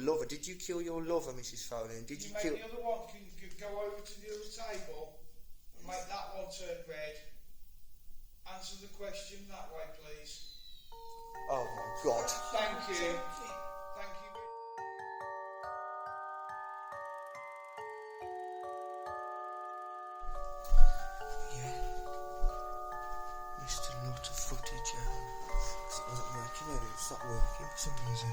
lover. Did you kill your lover, Mrs. Foley? Did you kill... The other one can go over to the other table and make that one turn red. Answer the question that way, please. Oh my God. Thank you. Thank you. Missed a lot of footage because it wasn't working. Maybe it stopped working for some reason.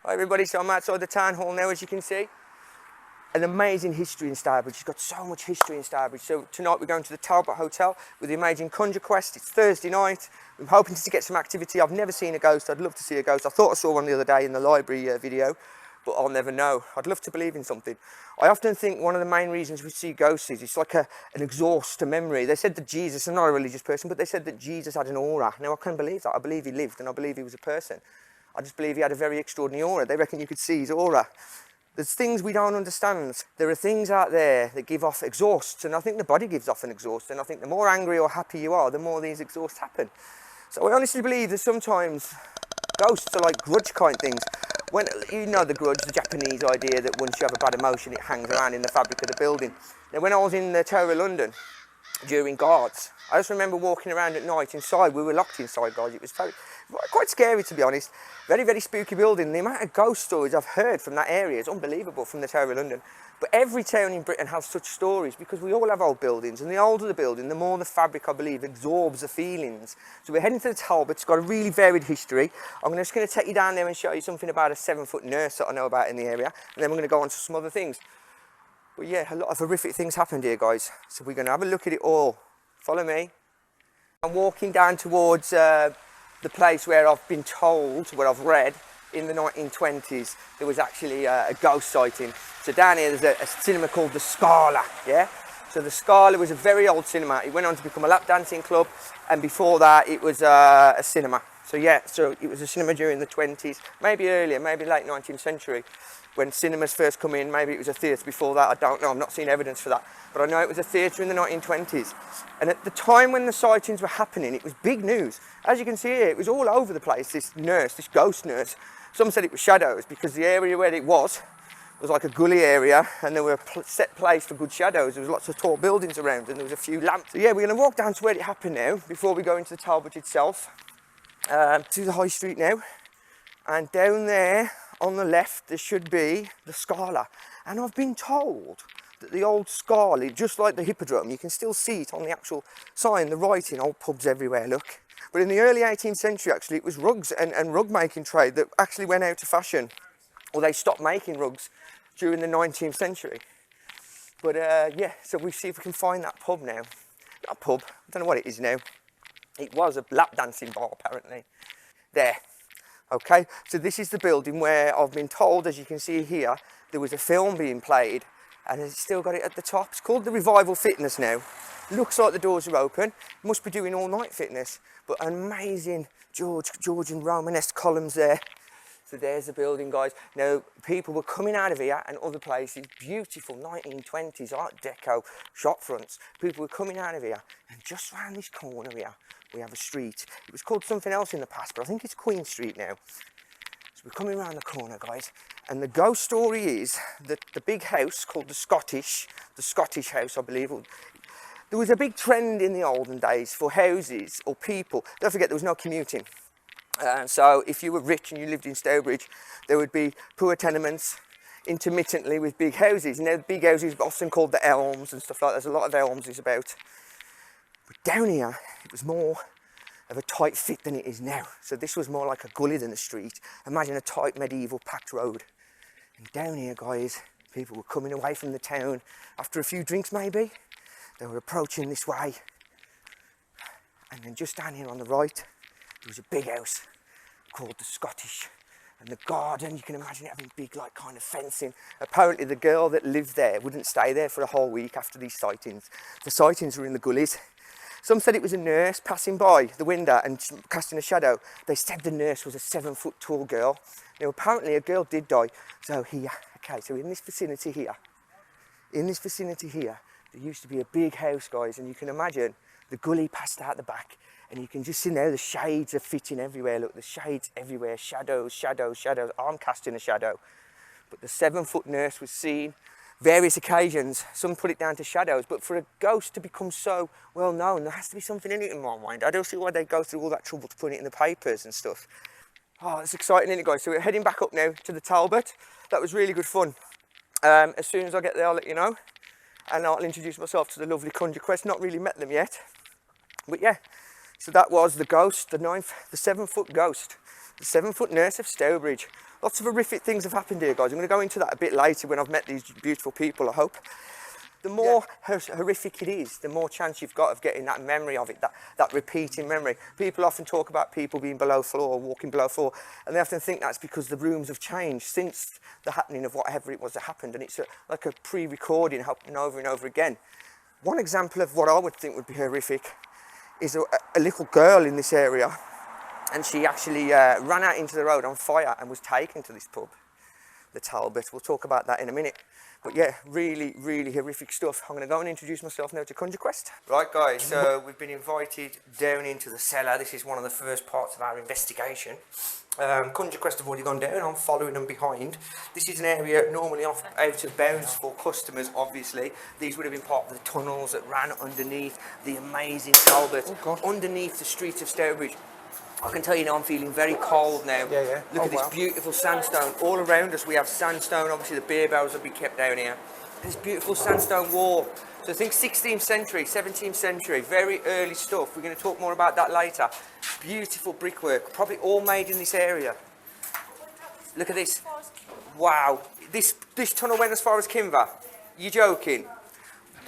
Hi everybody, so I'm outside the town hall now, as you can see. An amazing history in Stourbridge. It's got so much history in Stourbridge. So tonight we're going to the Talbot Hotel with the amazing Conjure Quest. It's Thursday night. I'm hoping to get some activity. I've never seen a ghost. I'd love to see a ghost. I thought I saw one the other day in the library video, but I'll never know. I'd love to believe in something. I often think one of the main reasons we see ghosts is it's like an exhaust to memory. They said that Jesus, I'm not a religious person, but they said that Jesus had an aura. Now I can believe that. I believe he lived and I believe he was a person. I just believe he had a very extraordinary aura. They reckon you could see his aura. There's things we don't understand. There are things out there that give off exhausts, and I think the body gives off an exhaust, and I think the more angry or happy you are, the more these exhausts happen. So I honestly believe that sometimes ghosts are like grudge kind things. When, you know the grudge, the Japanese idea that once you have a bad emotion, it hangs around in the fabric of the building. Now when I was in the Tower of London, during guards, I just remember walking around at night inside. We were locked inside, guys. It was quite scary, to be honest. Very, very spooky building. The amount of ghost stories I've heard from that area is unbelievable, from the Tower of London. But every town in Britain has such stories because we all have old buildings, and the older the building, the more the fabric, I believe, absorbs the feelings. So we're heading to the Talbot. It's got a really varied history. I'm just going to take you down there and show you something about a 7-foot nurse that I know about in the area, and then we're going to go on to some other things. But yeah, a lot of horrific things happened here, guys. So we're going to have a look at it all. Follow me. I'm walking down towards the place where I've been told, where I've read, in the 1920s, there was actually a ghost sighting. So down here, there's a cinema called the Scala, yeah? So the Scala was a very old cinema. It went on to become a lap dancing club, and before that, it was a cinema. So yeah, so it was a cinema during the 20s, maybe earlier, maybe late 19th century. When cinemas first come in, maybe it was a theatre before that, I don't know, I've not seen evidence for that. But I know it was a theatre in the 1920s. And at the time when the sightings were happening, it was big news. As you can see here, it was all over the place, this nurse, this ghost nurse. Some said it was shadows because the area where it was like a gully area, and there were a set place for good shadows. There was lots of tall buildings around, and there was a few lamps. So yeah, we're going to walk down to where it happened now, before we go into the Talbot itself, to the high street now. And down there, on the left, there should be the Scala. And I've been told that the old Scala, just like the Hippodrome, you can still see it on the actual sign, the writing, old pubs everywhere, look. But in the early 18th century, actually, it was rugs and rug making trade that actually went out of fashion. Or they stopped making rugs during the 19th century. But yeah, so we'll see if we can find that pub now. Not a pub, I don't know what it is now. It was a lap dancing bar, apparently. There. Okay, so this is the building where I've been told, as you can see here, there was a film being played, and it's still got it at the top. It's called the Revival Fitness now. Looks like the doors are open. Must be doing all night fitness, but an amazing Georgian Romanesque columns there. So there's the building, guys. Now, people were coming out of here and other places, beautiful 1920s Art Deco shop fronts. People were coming out of here, and just round this corner here, we have a street. It was called something else in the past, but I think it's Queen Street now. So we're coming around the corner, guys. And the ghost story is that the big house called the Scottish house, I believe. There was a big trend in the olden days for houses or people. Don't forget, there was no commuting. So if you were rich and you lived in Stourbridge, there would be poor tenements intermittently with big houses. Now, big houses are often called the elms and stuff like that. There's a lot of elms about. But down here, it was more of a tight fit than it is now. So this was more like a gully than a street. Imagine a tight medieval packed road. And down here, guys, people were coming away from the town after a few drinks maybe. They were approaching this way. And then just down here on the right, there was a big house called the Scottish. And the garden, you can imagine it having big, like, kind of fencing. Apparently the girl that lived there wouldn't stay there for a whole week after these sightings. The sightings were in the gullies. Some said it was a nurse passing by the window and casting a shadow. They said the nurse was a 7-foot tall girl. Now, apparently a girl did die, so he Okay, so in this vicinity here, there used to be a big house, guys, and you can imagine the gully passed out the back, and you can just see now the shades are fitting everywhere. Look, the shades everywhere, shadows, shadows, shadows. I'm casting a shadow. But the 7-foot nurse was seen various occasions. Some put it down to shadows, but for a ghost to become so well known, there has to be something in it in my mind. I don't see why they go through all that trouble to put it in the papers and stuff. Oh, it's exciting, isn't it, guys? So we're heading back up now to the Talbot. That was really good fun. As soon as I get there, I'll let you know. And I'll introduce myself to the lovely Conjure Quest. Not really met them yet. But yeah, so that was the ghost, the 7-foot ghost. The 7-foot nurse of Stourbridge. Lots of horrific things have happened here, guys. I'm going to go into that a bit later when I've met these beautiful people, I hope. The more horrific it is, the more chance you've got of getting that memory of it, that repeating memory. People often talk about people being below floor, walking below floor, and they often think that's because the rooms have changed since the happening of whatever it was that happened, and it's like a pre-recording happening over and over again. One example of what I would think would be horrific is a little girl in this area, and she actually ran out into the road on fire and was taken to this pub, the Talbot. We'll talk about that in a minute. But yeah, really, really horrific stuff. I'm going to go and introduce myself now to Conjure Quest. Right, guys, so we've been invited down into the cellar. This is one of the first parts of our investigation. Conjure Quest have already gone down. I'm following them behind. This is an area normally out of bounds for customers, obviously. These would have been part of the tunnels that ran underneath the amazing Talbot, underneath the streets of Stourbridge. I can tell you now I'm feeling very cold now. Yeah. Look at this beautiful sandstone. All around us we have sandstone. Obviously the beer barrels will be kept down here. This beautiful sandstone wall. So I think 16th century, 17th century, very early stuff. We're going to talk more about that later. Beautiful brickwork, probably all made in this area. Look at this. Wow. This tunnel went as far as Kimber. You joking?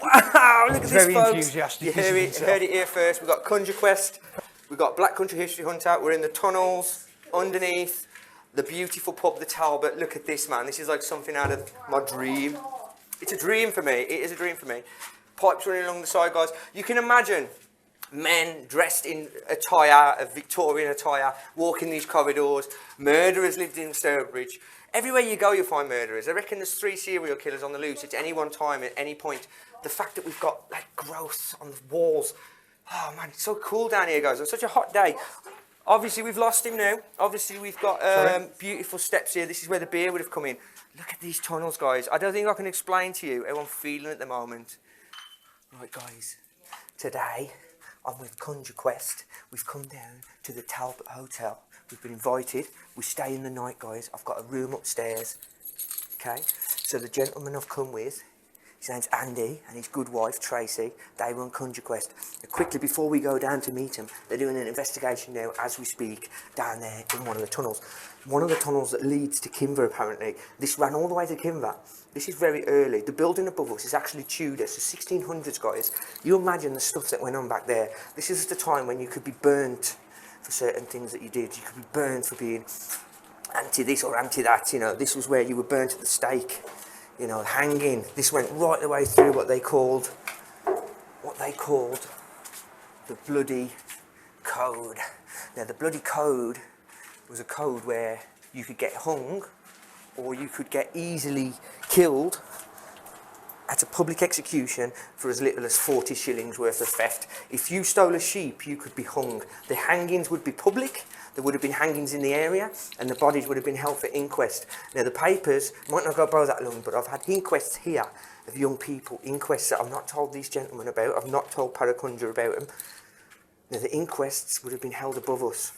Wow, look at this, Very folks. enthusiastic. You heard it here first. We've got Conjure Quest. We've got Black Country History Hunter. We're in the tunnels, underneath the beautiful pub, the Talbot. Look at this, man. This is like something out of my dream. It's a dream for me. It is a dream for me. Pipes running along the side, guys. You can imagine men dressed in attire, a Victorian attire, walking these corridors. Murderers lived in Stourbridge. Everywhere you go, you'll find murderers. I reckon there's 3 serial killers on the loose at any one time, at any point. The fact that we've got like growths on the walls. Oh man, it's so cool down here, guys. It's such a hot day. Obviously, we've lost him now. Obviously, we've got beautiful steps here. This is where the beer would have come in. Look at these tunnels, guys. I don't think I can explain to you how I'm feeling at the moment. Right, guys. Today, I'm with Conjure Quest. We've come down to the Talbot Hotel. We've been invited. We stay in the night, guys. I've got a room upstairs. Okay? So the gentleman I've come with, his name's Andy, and his good wife, Tracy. They run Conjure Quest. Quickly, before we go down to meet him, they're doing an investigation now, as we speak, down there in one of the tunnels. One of the tunnels that leads to Kimber, apparently. This ran all the way to Kimber. This is very early. The building above us is actually Tudor, so 1600s, guys. You imagine the stuff that went on back there. This is the time when you could be burnt for certain things that you did. You could be burnt for being anti-this or anti-that, you know. This was where you were burnt at the stake. You know, hanging. This went right the way through what they called the bloody code. Now, the bloody code was a code where you could get hung or you could get easily killed at a public execution for as little as 40 shillings worth of theft. If you stole a sheep, you could be hung. The hangings would be public. There would have been hangings in the area, and the bodies would have been held for inquest. Now, the papers might not go by that long, but I've had inquests here of young people, inquests that I've not told these gentlemen about. I've not told Paraconjure about them. Now, the inquests would have been held above us.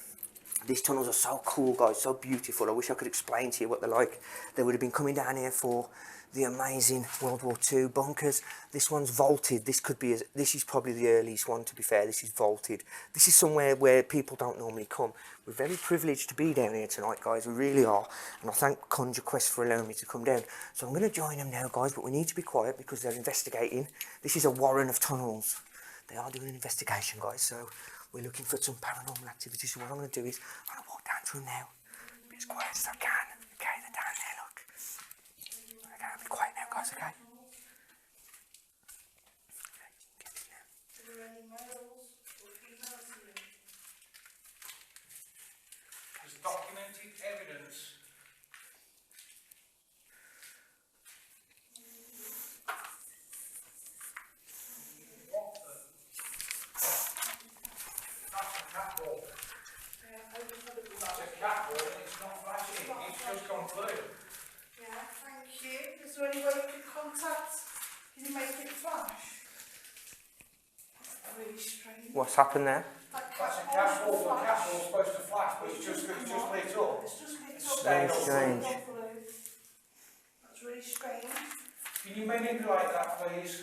These tunnels are so cool, guys, so beautiful. I wish I could explain to you what they're like. They would have been coming down here for the amazing World War II bunkers. This one's vaulted. This is probably the earliest one, to be fair. This is vaulted. This is somewhere where people don't normally come. We're very privileged to be down here tonight, guys. We really are. And I thank Conjure Quest for allowing me to come down. So I'm going to join them now, guys, but we need to be quiet because they're investigating. This is a warren of tunnels. They are doing an investigation, guys, so we're looking for some paranormal activity. So what I'm going to do is I'm going to walk down through now. Be as quiet as I can. Okay, they're down there, look. Okay, I'll be quiet now, guys, okay? There's documented evidence you. Is there any way you can contact? Can you make it flash? That's really strange. What's happened there? That That's a cat castle, wall the castle's supposed to flash, but it's just lit up. It's just lit up. Very It's strange. not blue. That's really strange. Can you manipulate that, please?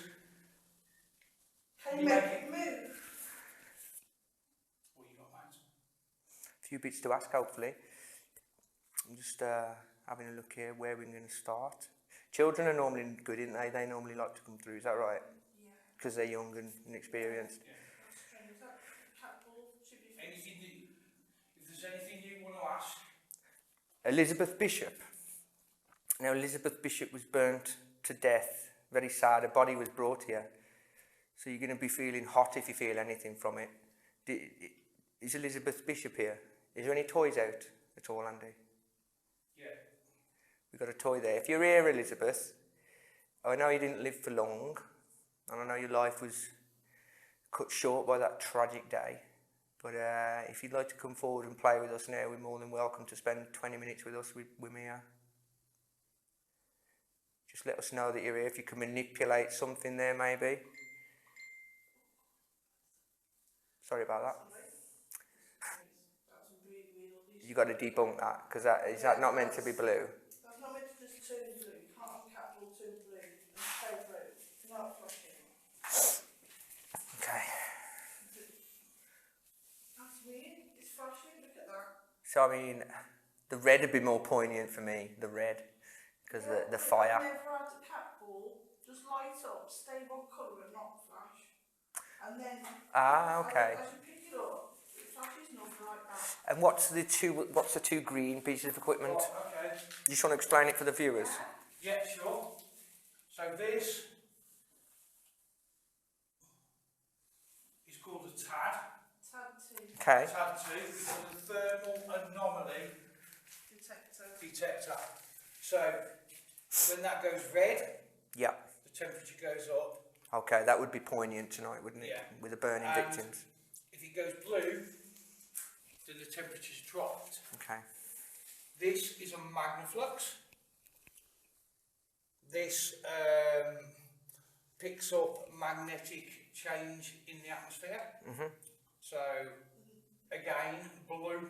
Can you make it move? What you got, mate? A few bits to ask, hopefully. I'm just having a look here where we're going to start. Children are normally good, aren't they? They normally like to come through, is that right? Yeah. Because they're young and inexperienced. That's strange. That cat ball should be. Anything that, if there's anything you want to ask, Elizabeth Bishop. Now, Elizabeth Bishop was burnt to death. Very sad. Her body was brought here. So you're going to be feeling hot if you feel anything from it. Is Elizabeth Bishop here? Is there any toys out at all, Andy? yeah. We've got a toy there. If you're here, Elizabeth, I know you didn't live for long, and I know your life was cut short by that tragic day, but if you'd like to come forward and play with us now, we're more than welcome to spend 20 minutes with us. We're here. Just let us know that you're here. If you can manipulate something there, maybe. Sorry about that. You got to debunk that, because is that not meant to be blue? That's not meant to just turn blue. You can't have cat ball turn blue and stay blue. It's not flashing. Okay. That's weird. It's flashing. Look at that. So, I mean, the red would be more poignant for me, the red, because the fire. I've never had a cat ball just light up, stay one colour and not flash. And then Okay. as you pick it up, it flashes nothing like that. And what's the two green pieces of equipment? Right, okay. You just want to explain it for the viewers? Yeah, sure. So this is called a TAD. Tad 2 Okay. TAD 2 is a thermal anomaly detector. So when that goes red, Yeah. the temperature goes up. Okay, that would be poignant tonight, wouldn't it? Yeah. With the burning And victims. if it goes blue, then the temperature's dropped. Okay. This is a magnaflux. This picks up magnetic change in the atmosphere. Mhm. So again, blue.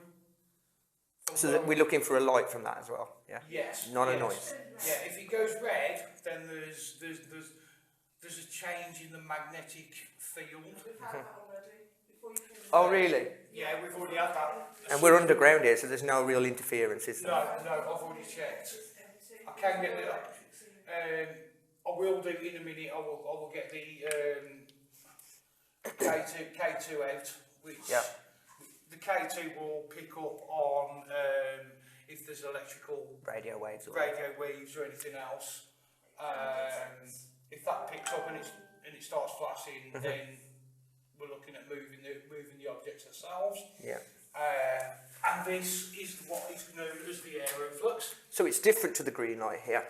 So that we're looking for a light from that as well. Yeah. Yes. Not a yes. noise. Yeah. If it goes red, then there's a change in the magnetic field. We've had that already. Before you came Oh, really? Yeah, we've already had that. And we're underground here, so there's no real interference, is there? No, I've already checked. It's empty. I can get the. I will do in a minute. I will get the K2 out, which Yeah. the K2 will pick up on if there's electrical Radio waves. Or radio waves or anything else. If that picks up and it starts flashing, then we're looking at moving the objects themselves. Yeah. And this is what is known as the aeroflux. So it's different to the green light here.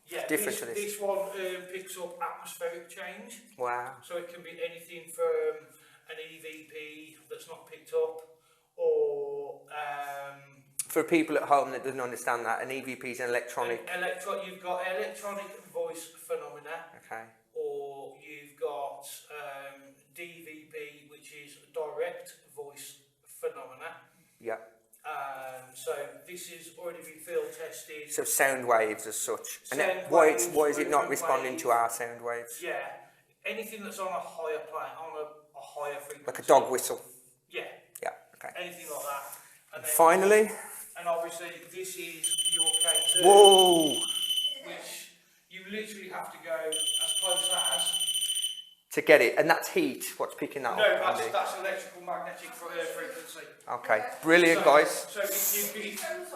Yeah, Different to this. This one picks up atmospheric change, Wow. so it can be anything from an EVP that's not picked up, or For people at home that doesn't understand that, an EVP is an electronic. You've got electronic voice phenomena, Okay. or you've got DVP, which is direct voice phenomena. Yeah. So this has already been field tested. So sound waves as such. And then Sound why waves, is it not movement responding waves. to our sound waves? Yeah, anything that's on a higher plane, on a higher frequency. Like a dog whistle. Yeah, Yeah. Okay. anything like that. And then, Finally. and obviously this is your K2, Whoa. which you literally have to go as close as. To get it, and that's heat. What's picking that No, up? that's, Andy? that's electrical magnetic frequency. Okay. Brilliant, guys. So if you,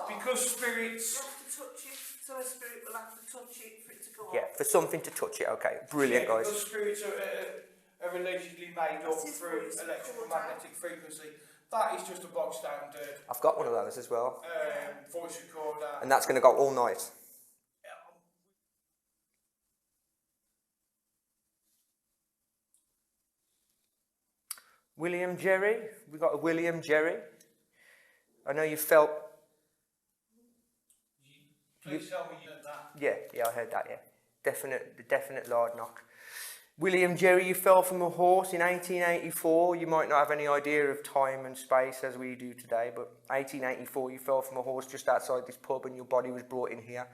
because spirits. You have to touch it, so a spirit will have to touch it for it to go Yeah, off. for something to touch it. Okay. Brilliant, Yeah, guys. because spirits are allegedly made up That's his through voice electrical recorder. magnetic frequency. That is just a bog standard I've got one of those as well, voice recorder. and that's going to go all night. William Jerry, we got a William Jerry. I know you felt Please tell me you heard that. Yeah, I heard that, yeah. The definite loud knock. William Jerry, you fell from a horse in 1884. You might not have any idea of time and space as we do today, but 1884 you fell from a horse just outside this pub and your body was brought in here.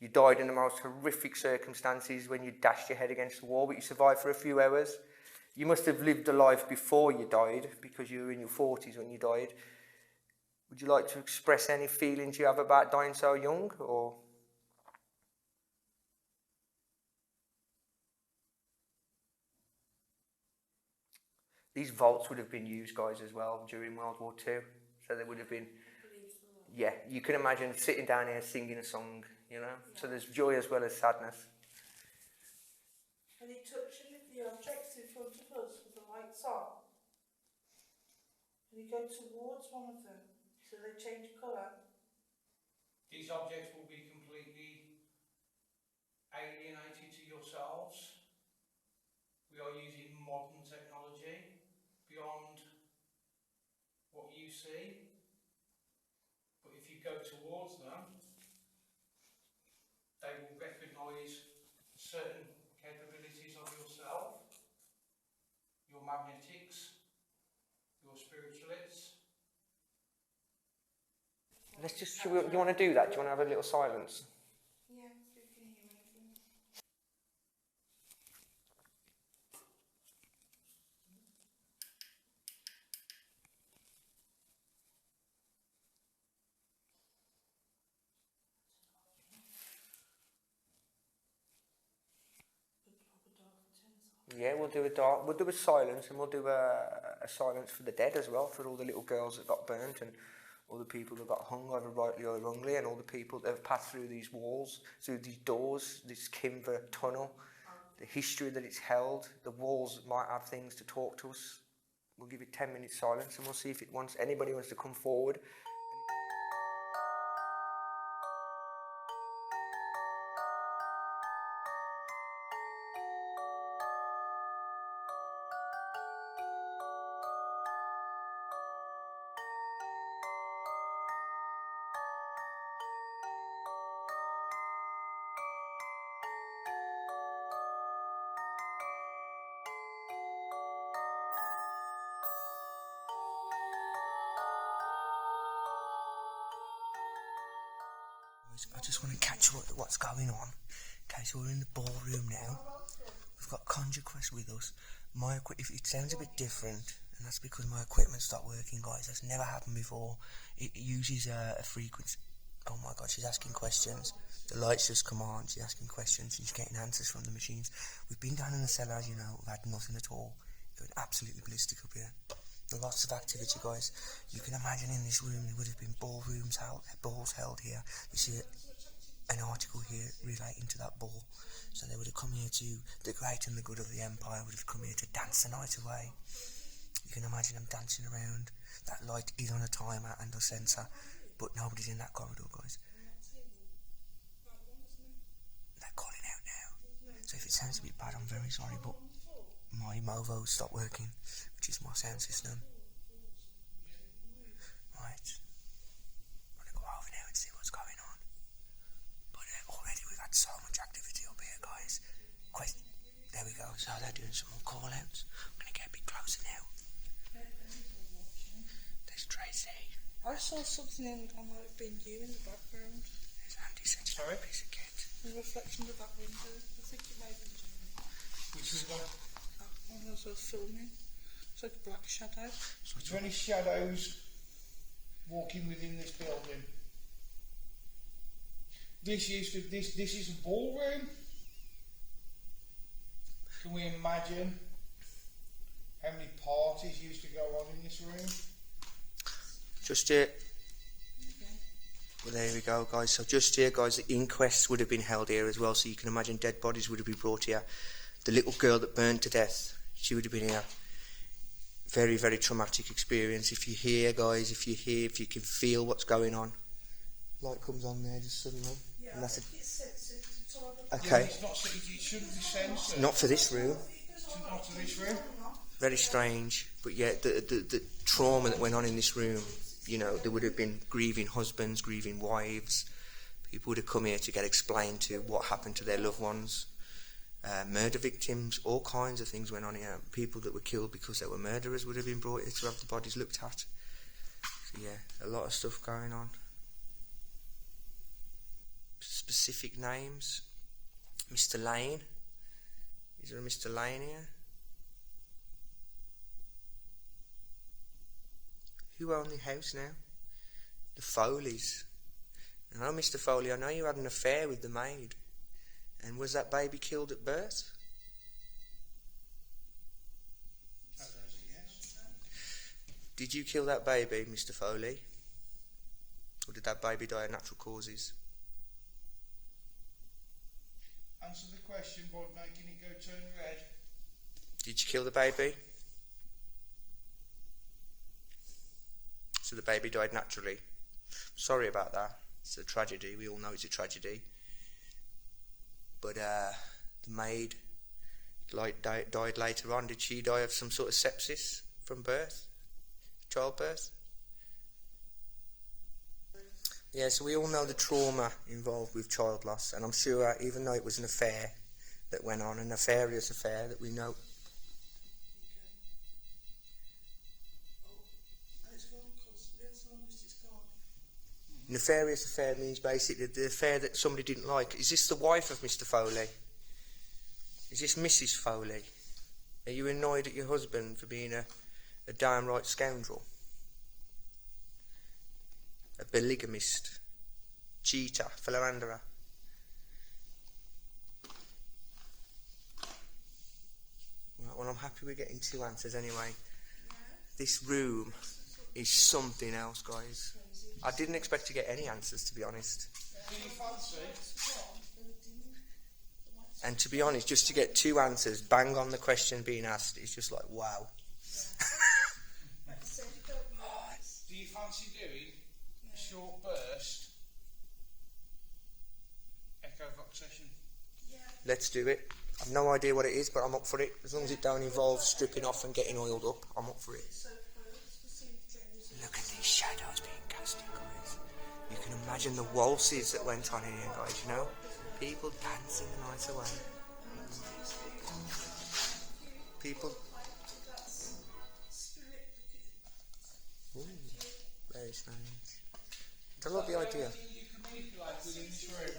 You died in the most horrific circumstances when you dashed your head against the wall, but you survived for a few hours. You must have lived a life before you died because you were in your 40s when you died. Would you like to express any feelings you have about dying so young, or...? These vaults would have been used, guys, as well during World War II. So there would have been, yeah, you can imagine sitting down here singing a song, you know. Yeah. So there's joy as well as sadness. Are you touching the objects in front of us with the lights on? And you go towards one of them, so they change colour. These objects will be completely alienated to yourselves. We are using modern technology beyond what you see, but if you go towards them, they will recognise certain capabilities of yourself, your magnetics, your spiritualists. Let's just, do you want to do that? Do you want to have a little silence? Yeah, so you can hear anything. Yeah, we'll do a silence, and we'll do a silence for the dead as well, for all the little girls that got burnt and all the people that got hung either rightly or wrongly, and all the people that have passed through these walls, through these doors, this Kimber tunnel, the history that it's held. The walls might have things to talk to us. We'll give it 10 minutes silence, and we'll see if anybody wants to come forward. I just want to catch you up with what's going on. Okay, so we're in the ballroom now. We've got Conjure Quest with us. If it sounds a bit different, and that's because my equipment stopped working, guys. That's never happened before. It uses a frequency. Oh my god, she's asking questions. The lights just come on, she's asking questions, she's getting answers from the machines. We've been down in the cellar, as you know, we've had nothing at all. It's been absolutely ballistic up here. Lots of activity, guys. You can imagine in this room there would have been balls held here. You see an article here relating to that ball. So they would have come here to the great and the good of the empire, would have come here to dance the night away. You can imagine them dancing around. That light is on a timer and a sensor, but nobody's in that corridor, guys. They're calling out now. So if it sounds a bit bad, I'm very sorry, but my Movo stopped working, which is my sound system. Right, I'm gonna go over now and see what's going on. But already we've had so much activity up here, guys. There we go. So they're doing some more call outs. I'm gonna get a bit closer now. There's Tracy. I saw something that might have been you in the background. There's Andy saying sorry, piece of kit. The reflection of that window. I think it might have been you. Which window? When I was filming, it's like a black shadow. So is there any shadows walking within this building? This is a ballroom. Can we imagine how many parties used to go on in this room? Just here. Well, there we go, guys. So just here, guys, the inquests would have been held here as well. So you can imagine dead bodies would have been brought here. The little girl that burned to death, she would have been here. Very, very traumatic experience. If you hear, guys, if you can feel what's going on. Light comes on there just suddenly. Yeah, and that's Yeah, okay. it shouldn't be censored. Not for this room. Not to this room. Very strange. But yeah, the trauma that went on in this room, you know, there would have been grieving husbands, grieving wives, People would have come here to get explained to what happened to their loved ones. Murder victims, all kinds of things went on here. People that were killed because they were murderers would have been brought here to have the bodies looked at. So yeah, a lot of stuff going on. Specific names. Mr. Lane. Is there a Mr. Lane here? Who owned the house now? The Foleys. I know, Mr. Foley, I know you had an affair with the maid. And was that baby killed at birth? Did you kill that baby, Mr. Foley? Or did that baby die of natural causes? Answer the question, bud, making it go turn red. Did you kill the baby? So the baby died naturally. Sorry about that. It's a tragedy. We all know it's a tragedy. But the maid died later on. Did she die of some sort of sepsis from birth? Childbirth? Yeah, so we all know the trauma involved with child loss, and I'm sure even though it was an affair that went on, a nefarious affair that we know. Nefarious affair means basically the affair that somebody didn't like. Is this the wife of Mr. Foley? Is this Mrs. Foley? Are you annoyed at your husband for being a downright scoundrel? A polygamist? Cheater? Philanderer? Right, well, I'm happy we're getting 2 answers anyway. This room is something else, guys. I didn't expect to get any answers, to be honest. And to be honest, just to get 2 answers, bang on the question being asked, it's just like, wow. Do you fancy doing a short burst echo box session? Let's do it. I've no idea what it is, but I'm up for it. As long as it don't involve stripping off and getting oiled up, I'm up for it. Look at these shadows being casted, guys. You can imagine the waltzes that went on in here, guys, you know? People dancing the night away. People... Ooh, very strange. I love the idea. You can manipulate within this room.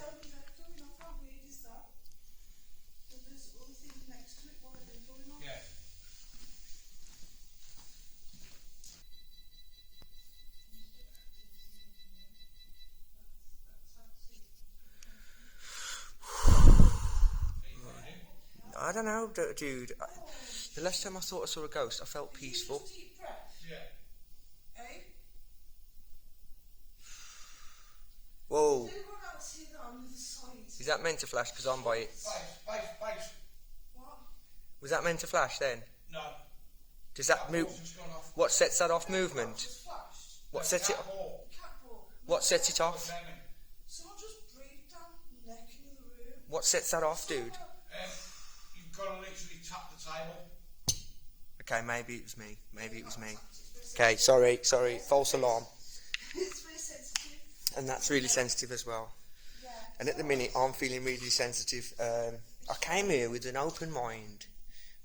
Yeah. I don't know, dude. The last time I thought I saw a ghost, I felt peaceful. Yeah. Whoa. Is that meant to flash? Because I'm by it. Base. Was that meant to flash then? No. Does that move? Just gone off. What sets that off movement? What sets it? Ball. What sets it off? Someone just breathed down the neck in the room. What sets that off, dude? You've got to literally tap the table. Okay, maybe it was me. Maybe it was me. Okay, sorry. False alarm. It's very sensitive. And that's really sensitive as well. Yeah. And at the minute, I'm feeling really sensitive. I came here with an open mind,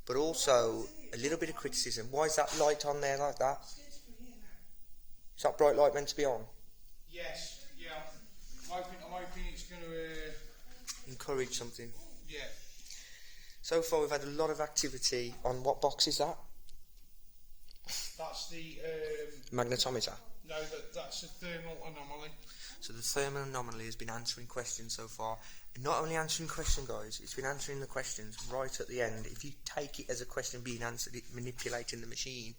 but also a little bit of criticism. Why is that light on there like that? Is that bright light meant to be on? Yes. Yeah. I'm hoping it's going to. Encourage something. Yeah. So far, we've had a lot of activity on what box is that? That's the. Magnetometer. No, that's a thermal anomaly. So the thermal anomaly has been answering questions so far. And not only answering questions, guys, it's been answering the questions right at the end. If you take it as a question being answered, it's manipulating the machine.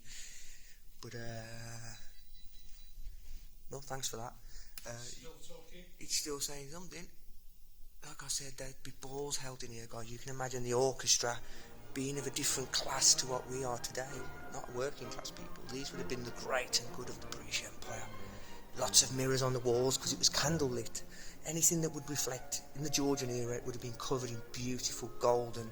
But, no, thanks for that. Still talking. It's still saying something. Like I said, there'd be balls held in here, guys. You can imagine the orchestra being of a different class to what we are today. Not working class people. These would have been the great and good of the British Empire. Lots of mirrors on the walls because it was candlelit. Anything that would reflect, in the Georgian era, it would have been covered in beautiful golden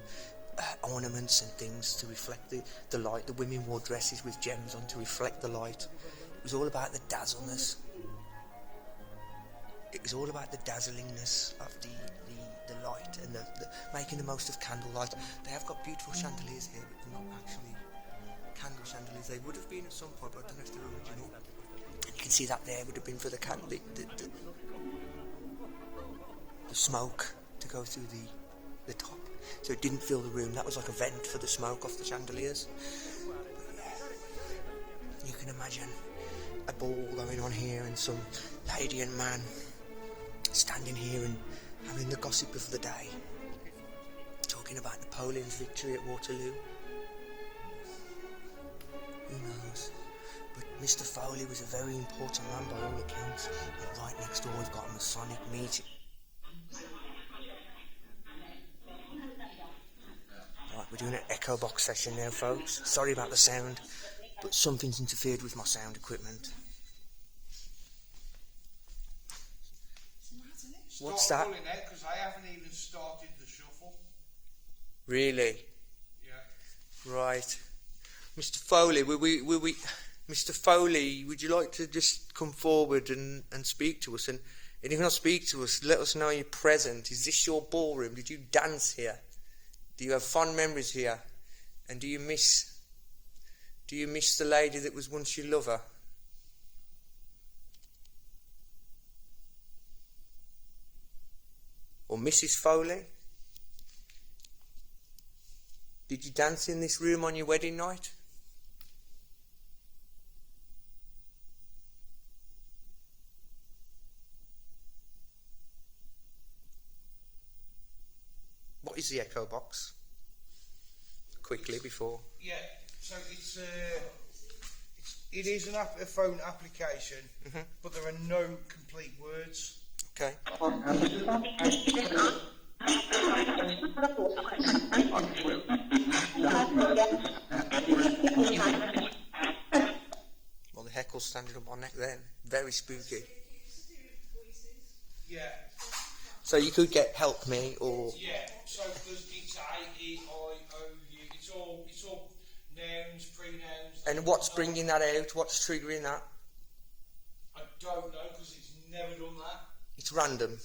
ornaments and things to reflect the light. The women wore dresses with gems on to reflect the light. It was all about the dazzleness. it was all about the dazzlingness of the light and the making the most of candlelight. They have got beautiful chandeliers here, but they're not actually candle chandeliers. They would have been at some point, but I don't know if they're original. And you can see that there would have been for the smoke to go through the top, so it didn't fill the room. That was like a vent for the smoke off the chandeliers. You can imagine a ball going on here and some lady and man standing here and having the gossip of the day, talking about Napoleon's victory at Waterloo. Who knows? But Mr. Foley was a very important man by all accounts, and right next door we've got a Masonic meeting. Right, we're doing an echo box session now, folks. Sorry about the sound, but something's interfered with my sound equipment. What's that? Because I haven't even started the shuffle. Really? Yeah. Right. Mr. Foley, Mr. Foley, would you like to just come forward and speak to us? And if you not speak to us, let us know you're present. Is this your ballroom? Did you dance here? Do you have fond memories here? And do you miss the lady that was once your lover? Or Mrs. Foley? Did you dance in this room on your wedding night? What is the echo box? Quickly before. Yeah, so it is a phone application, but there are no complete words. Okay. Well, the heckle's standing up my neck then. Very spooky. Yeah. So you could get help me or... Yeah, so there's it's A-E-I-O-U, it's all nouns, pronouns. And what's bringing that out? What's triggering that? I don't know, because it's never done that. It's random.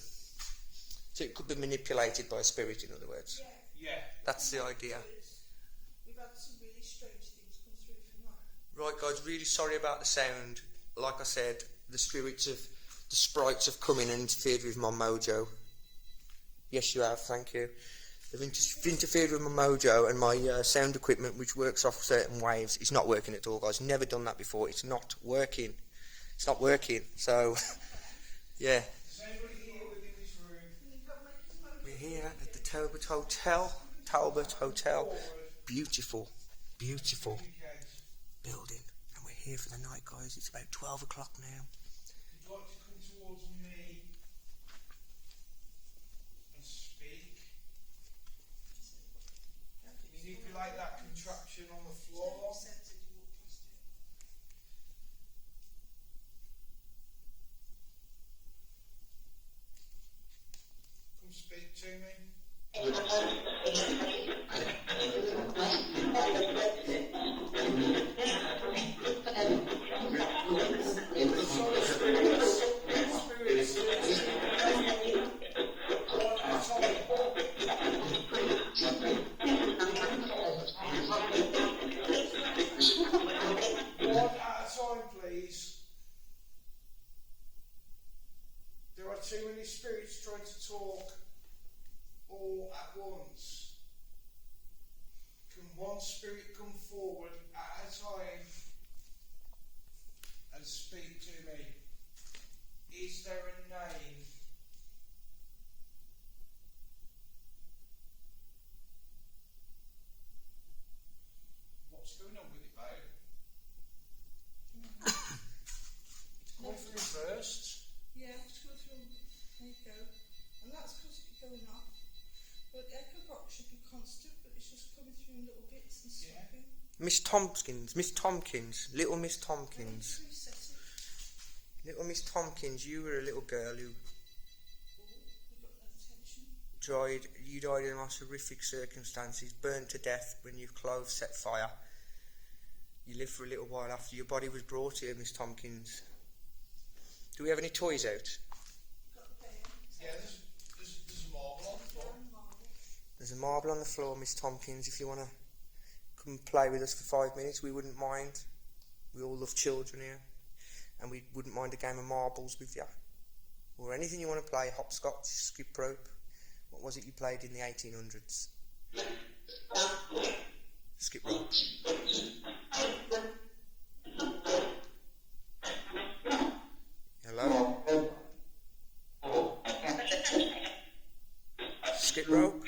So it could be manipulated by a spirit, in other words. Yeah. That's the idea. We've had some really strange things come through from that. Right, guys, really sorry about the sound. Like I said, the sprites have come in and interfered with my mojo. Yes, you have, thank you. They've interfered with my mojo, and my sound equipment, which works off certain waves, is not working at all, guys. Never done that before. It's not working. It's not working. So, yeah. Is anybody here within this room? We're here at the Talbot Hotel. Talbot Hotel. Beautiful, beautiful building. And we're here for the night, guys. It's about 12 o'clock now. Would you like to come towards me and speak? Manipulate that contraption on the floor. Come speak to me. One at a time, please. There are too many spirits trying to talk all at once. Can one spirit come forward at a time and speak to me? Is there a name? What's going on with it, babe? It's coming through bursts. Yeah, it's going through. There you go. And that's because it's going off. But the echo box should be constant, but it's just coming through in little bits and stopping. Miss Tompkins, little Miss Tompkins. Reset it. Little Miss Tompkins, you were a little girl who We've got no attention. you died in the most horrific circumstances, burned to death when your clothes set fire. You lived for a little while after your body was brought here, Miss Tompkins. Do we have any toys out? Got There's a marble on the floor, Miss Tompkins. If you want to come and play with us for 5 minutes, we wouldn't mind. We all love children here. And we wouldn't mind a game of marbles with you. Or anything you want to play, hopscotch, skip rope. What was it you played in the 1800s? Skip rope. Hello? Skip rope?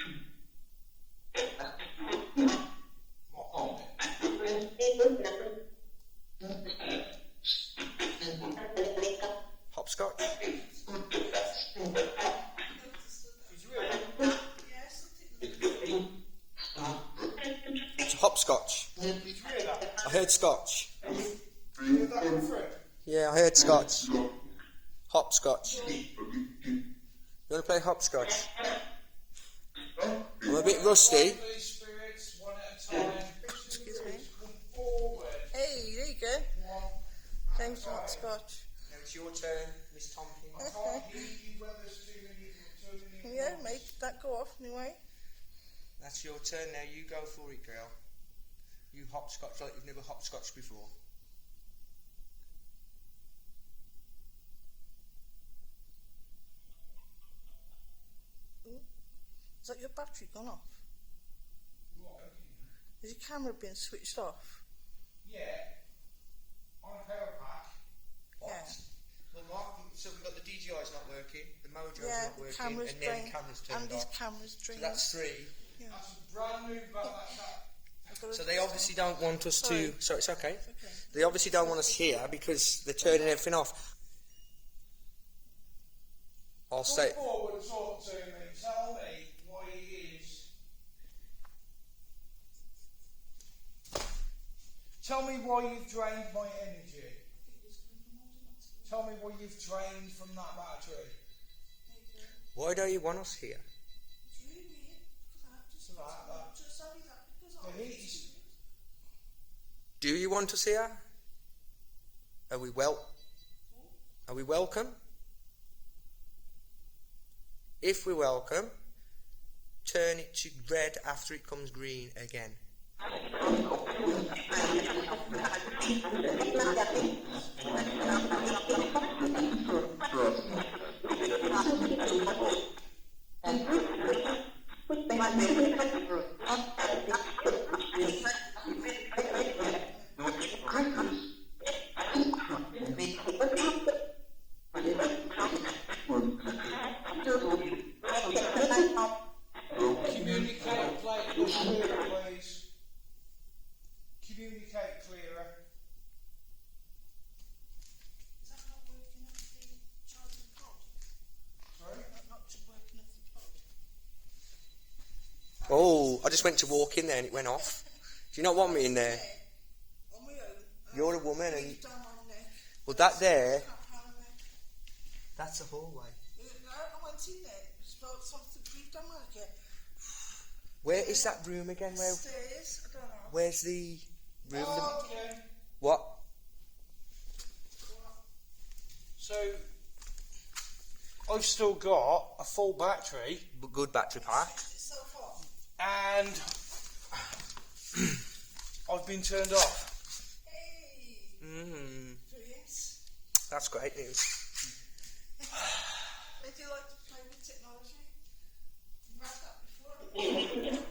Hopscotch? It's hopscotch. I heard scotch. Yeah, I heard scotch. Hopscotch. You want to play hopscotch? I'm a bit rusty. Excuse me. Hey, there you go. Thanks for hopscotch. Now it's your turn, Miss Tompkins. Yeah, make that go off anyway. That's your turn now. You go for it, girl. You hopscotch like you've never hopscotched before. Is that your battery gone off? Is your camera being switched off? Yeah. On a power pack. What? Yeah. Well, Mark, so we've got the DJI's not working, the Mojo's Yeah, not the working, camera's and then drained. the camera's turned And his off. camera's So drained. that's 3. Yeah. That's a brand new So they obviously don't want us Sorry. to... So it's okay. Okay. They obviously don't want us here because they're turning everything off. I'll say... Come forward and talk to me. Tell me what he is. Tell me why you've drained my energy. Tell me what you've drained from that battery. Why don't you want us here? The heat is... Do you want us here? Are we welcome? If we're welcome, turn it to red after it comes green again. Communicate clearer, please. Communicate clearer. Is that not working at the charging pod? Sorry? Is that not working at the pod? Oh, I just went to walk in there and it went off. Do you not want me in there? On my own. You're a woman and... Down my neck. Well, that there... Tap down my neck. That's a hallway. I went in there. It's about something breathed down my neck. Where is that room again? Stairs. I don't know. Where's the room? Oh, okay. What? So, I've still got a full battery Good battery pack. Switched itself off. and I've been turned off. Hey. Mm, Brilliant. that's great news. Would you like to play with technology? You've had that before.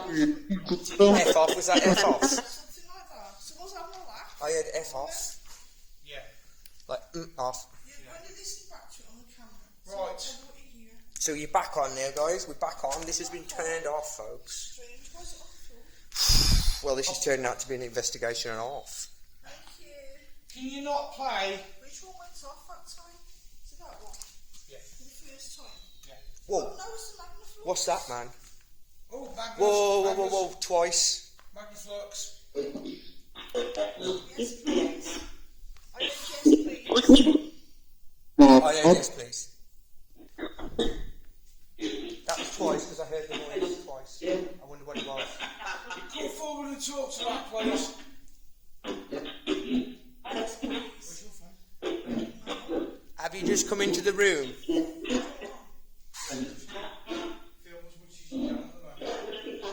F off, was that F off? Something like that. Someone's having a laugh. I heard F off. Yeah. Like, off. When you listen back to it on the camera. Right. So what you hear. So you're back on now, guys. We're back on. This has been turned off, folks. Strange. Why is it on the floor? Well, this is turning out to be an investigation and off. Thank you. Can you not play? Which one went off that time? Is it that one? Yeah. The first time? Yeah. Whoa, Oh, no, it's the Magnaflux. what's that, man? Oh, Magnus. Whoa, twice. Magnaflux. Yes, please. I heard yes, please. I heard yes, please. That was twice because I heard the noise twice. I wonder what it was. Come forward and talk to back, please. Yes, please. Where's your phone? Have you just come into the room? Film as much as you can at the moment.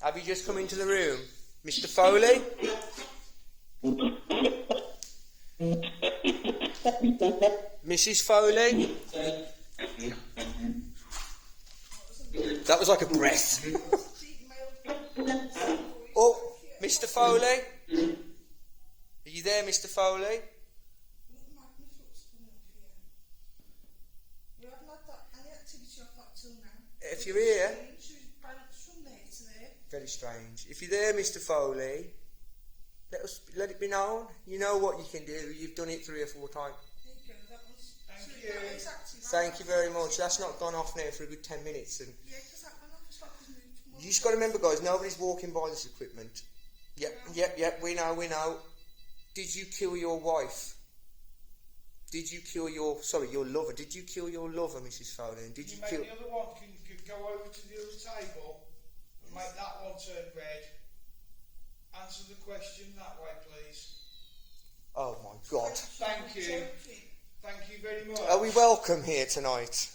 Have you just come into the room? Mr. Foley? Mrs. Foley? That was like a breath. Oh, Mr. Foley? Are you there, Mr. Foley? We haven't had that any activity off that till now. If you're here, She's bounced from there to there. very strange. If you're there, Mr. Foley, let it be known. You know what you can do. You've done it 3 or 4 times. There you go, that was. Thank so you. that was active, Thank you very much. That's not gone off now for a good 10 minutes. And Yeah, because that went off, it's like it's moved from one you just got to remember, guys, nobody's walking by this equipment. Yep, we know. Did you kill your wife? Did you kill your lover? Did you kill your lover, Mrs. Foley? And did you Make kill... the other one can go over to the other table and make that one turn red. Answer the question that way, please. Oh, my God. Thank you. Thank you very much. Are we welcome here tonight?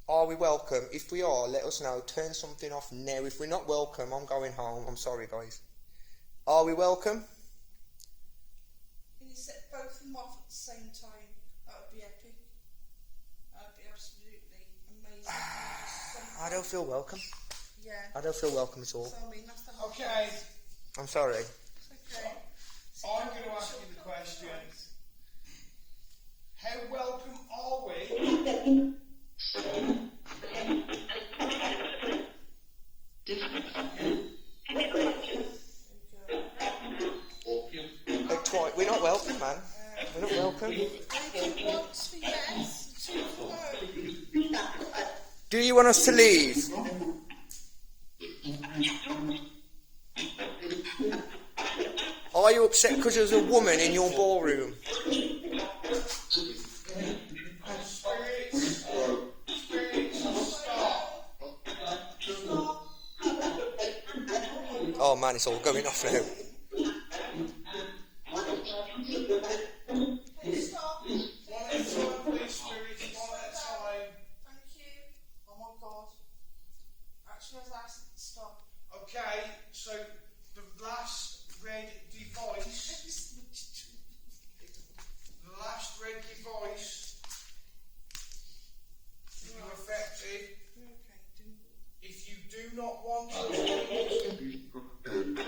Are we welcome? If we are, let us know. Turn something off now. If we're not welcome, I'm going home. I'm sorry, guys. Are we welcome? Can you set both of them off at the same time? That would be epic. That would be absolutely amazing. I don't feel welcome. Yeah. I don't feel welcome at all. So I mean, that's the whole Okay, I'm sorry. It's okay. I'm going to ask you the question. How welcome are we? We're not welcome, man. We're not welcome. Anything once for yes, 2 for no. Do you want us to leave? Are you upset because there's a woman in your ballroom? Spirits, stop. Oh man, it's all going off now. Stop. One at a time, please, spirits, one at a time. Thank you. Oh my God. Actually, I was asked to stop. Okay, so the last red device, you affected. Okay, If you do not want to see this room,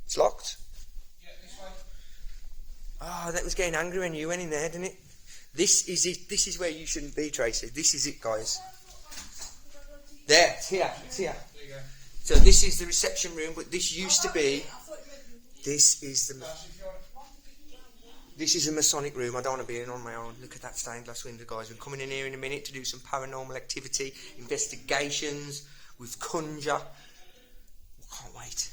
It's locked. yeah, this way. Ah, that was getting angry when you went in there, didn't it? This is it. This is where you shouldn't be, Tracy. This is it, guys. There, it's here. It's here. There you go. So this is the reception room, but this used to be. This is the. That's if you want. This is a Masonic room. I don't want to be in on my own. Look at that stained glass window, guys. We're coming in here in a minute to do some paranormal activity, investigations with Conjure. I can't wait.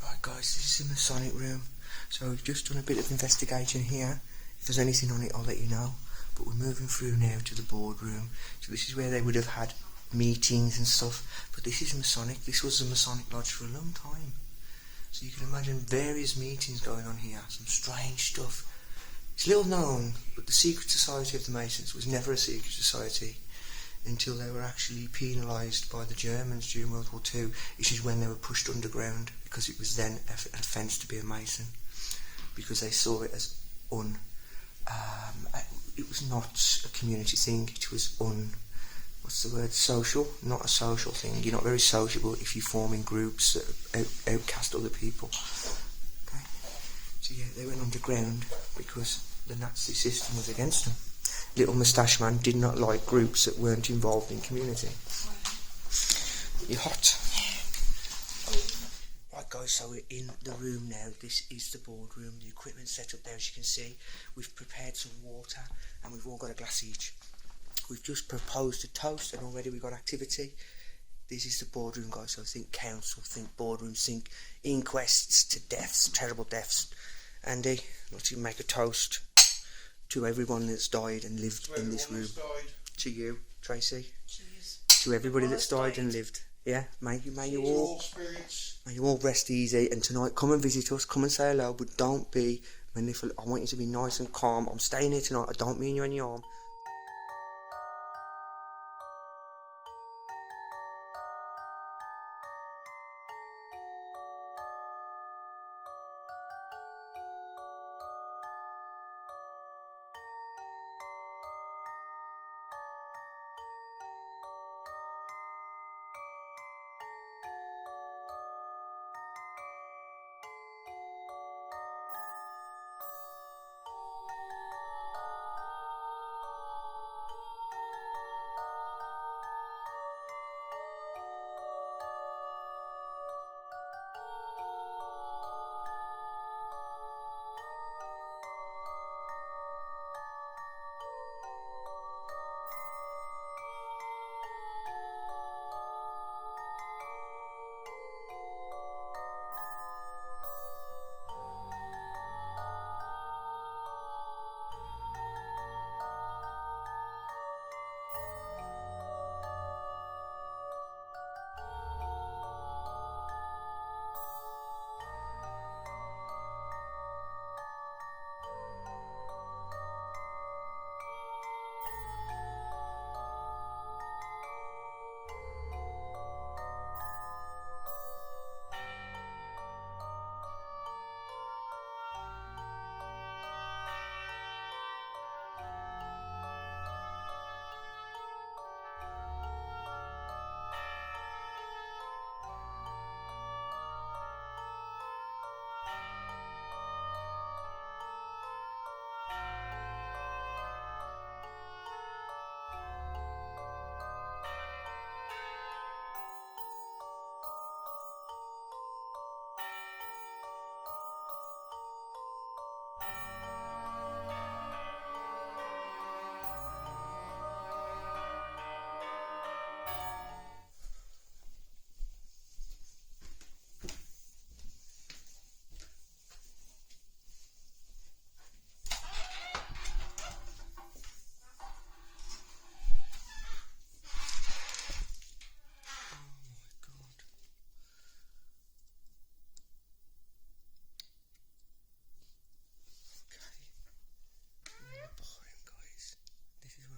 Right, guys, this is a Masonic room. So we've just done a bit of investigation here. If there's anything on it, I'll let you know. But we're moving through now to the boardroom. So this is where they would have had meetings and stuff. But this is Masonic. This was the Masonic Lodge for a long time. So you can imagine various meetings going on here. Some strange stuff. It's little known, but the Secret Society of the Masons was never a secret society until they were actually penalised by the Germans during World War II, which is when they were pushed underground, because it was then an offence to be a Mason, because they saw it as it was not a community thing, it was what's the word, social, not a social thing. You're not very sociable if you form in groups that outcast other people. Okay, so yeah, they went underground because the Nazi system was against them. Little Moustache Man did not like groups that weren't involved in community. You're hot. Right guys, so we're in the room now. This is the boardroom. The equipment's set up there, as you can see. We've prepared some water and we've all got a glass each. We've just proposed a toast and already we've got activity. This is the boardroom, guys, so think council, think boardroom, think inquests to deaths, terrible deaths. Andy, let's you make a toast. to everyone that's died and lived To in this everyone room. that's died. To you, Tracy. Cheers. To everybody Everyone that's that's died and died. lived. Yeah, may you To all all spirits. may you all rest easy. And tonight, come and visit us. Come and say hello, but don't be manipulative. I want you to be nice and calm. I'm staying here tonight. I don't mean you any harm.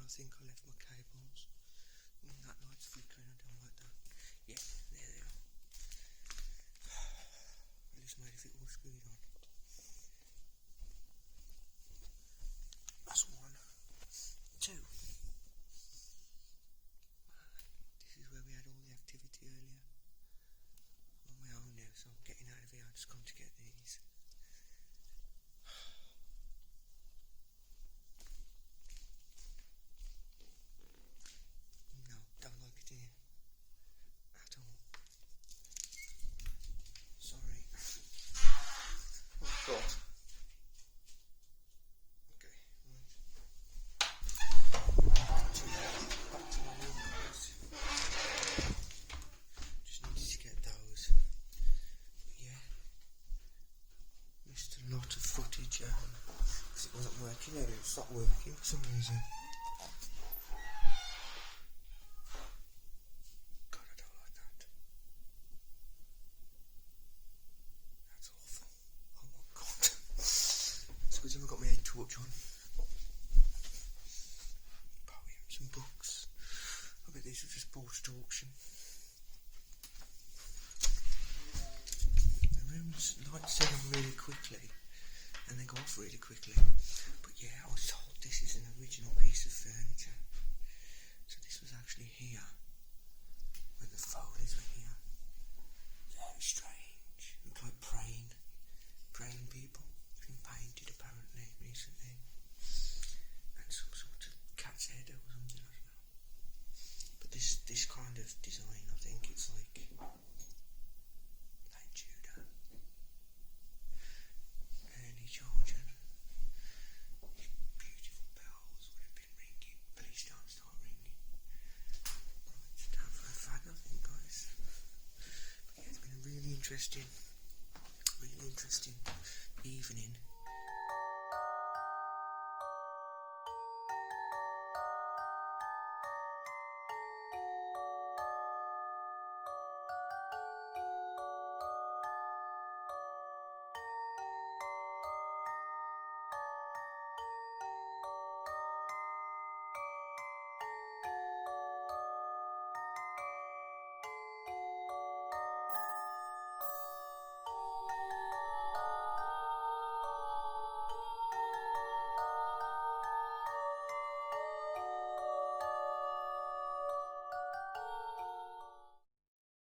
I think I left my cables. That light's flickering, I don't like that. Yeah, there they are. I just made if it was screwed on. That's one. Two. This is where we had all the activity earlier. I'm on my own now, so I'm getting out of here. I just come to get these. No, don't like it here. At all. Sorry. Oh God. Okay, right. Back to my room, guys. Just needed to get those. But yeah. Missed a lot of footage, because it wasn't working earlier. It stopped working for some reason. God, I don't like that. That's awful. Oh my God. It's because I've got my head torch on. Poems and books. I bet these were just bought at auction. The rooms like set on really quickly and they go off really quickly. But yeah, I was told this is an original piece of furniture. So this was actually here when the Foleys were here. Very strange. Looked like praying people. It's been painted apparently recently. And some sort of cat's head or something, I don't know. But this kind of design, I think it's like Tudor, early Georgian. Beautiful bells would have been ringing. Please don't start ringing. Right, it's time for a fag, I think, guys. But yeah, it's been a really interesting evening.